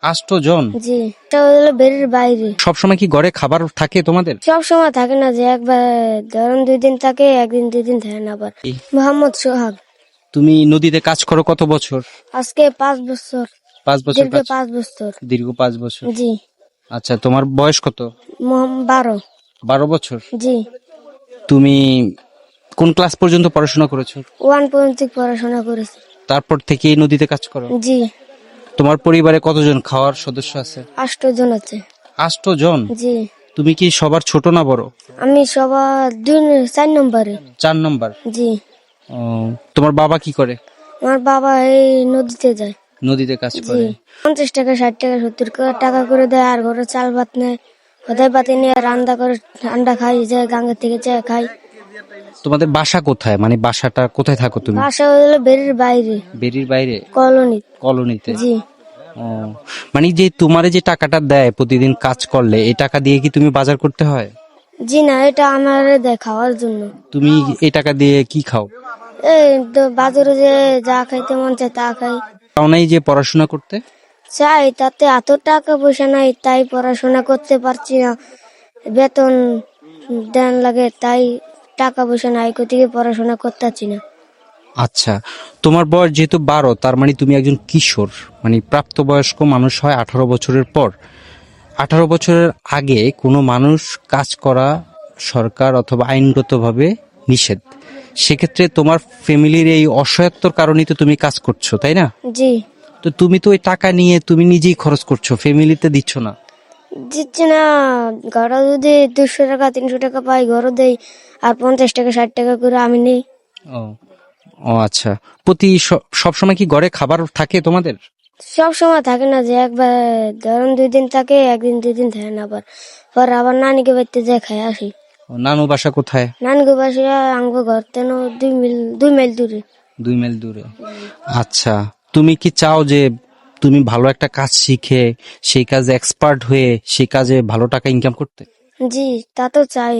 8 জন? জি, এটা হলো বেরির বাইরে। সবসময় কি ঘরে খাবার থাকে তোমাদের? সব সময় থাকে না, যে একবার ধরুন 2 দিন থাকে, একদিন 2 দিন থাকে না। আবার মোহাম্মদ সোহাগ। তুমি নদীতে কাজ করো কত বছর? আজকে 5 বছর। 5 বছর দীর্ঘ কাজ। 5 বছর। দীর্ঘ 5 বছর। জি। আচ্ছা, তোমার বয়স কত? 12। 12 বছর। জি। তুমি কোন ক্লাস পর্যন্ত পড়াশোনা করেছো? 1 পর্যন্ত পড়াশোনা করেছি। তারপর থেকে এই নদীতে কাজ করো? জি। তোমার পরিবারে কতজন খাওয়ার সদস্য আছে? 8 জন আছে। 8 জন? জি। তুমি কি সবার ছোট না বড়? আমি সবার 4 নম্বরে। 4 নম্বর। জি। ও, তোমার বাবা কি করে? আমার বাবা এই নদীতে যায়। নদীতে কাজ জি। করে। 50 টাকা, 60 টাকা, 70 টাকা করে দেয়, আর ঘরে চাল ভাত নেয়। কোথায় পাতি নিয়ে রান্না করে ঠান্ডা খাই, যায় গাঙ্গের থেকে যায় খাই। তোমাদের বাসা কোথায়, মানে বাসাটা কোথায় থাকো তুমি? বাসা হলো বেরির বাইরে। বেরির বাইরে? কলোনি। কলোনিতে? জি। ও, মানে যে তোমারে যে টাকাটা দেয় প্রতিদিন কাজ করলে, এই টাকা দিয়ে কি তুমি বাজার করতে হয়? জি না, এটা আমার দেয় খাওয়ার জন্য। তুমি এই টাকা দিয়ে কি খাও? এই তো বাজারে যে যা খাইতে মন চায় তা খাই। তাও নাই যে পড়াশোনা করতে? চাই, তাতে এত টাকা পয়সা নাই, তাই পড়াশোনা করতে পারছি না। বেতন দেন লাগে, তাই টাকা পয়সা নাই, কোথেকে পড়াশোনা করতে পারছি না। আচ্ছা, তোমার বয়স যেহেতু 12, তার মানে তুমি একজন কিশোর, মানে প্রাপ্তবয়স্ক মানুষ হয় 18 বছরের পর। 18 বছরের আগে কোনো মানুষ কাজ করা সরকার অথবা আইনগতভাবে নিষেধ। সেক্ষেত্রে তোমার ফ্যামিলির এই অসহায়ত্বর কারণেই তো তুমি কাজ করছো, তাই না? জি। তো তুমি তো ওই টাকা নিয়ে তুমি নিজেই খরচ করছো, ফ্যামিলিতে দিচ্ছ না। দিচ্ছে না। ঘরে যদি 200 টাকা 300 টাকা পাই, ঘরে দেই, আর 50 টাকা 60 টাকা করে আমি নেই। ও, ও আচ্ছা। সবসময় কি ঘরে খাবার থাকে তোমাদের? সব সময় থাকে না, যে একবার ধরুন 2 দিন থাকে, একদিন 2 দিন থাকে না। আবার নানিকে বাড়িতে যায় খাই আসি। ও, নানু বাসা কোথায়? নানকে বাসা আঙ্গো ঘর তেন 2 মাইল দূরে। 2 মাইল দূরে। আচ্ছা, তুমি কি চাও যে তুমি ভালো একটা কাজ শিখে সেই কাজে এক্সপার্ট হয়ে সেই কাজে ভালো টাকা ইনকাম করতে? জি, তা তো চাই।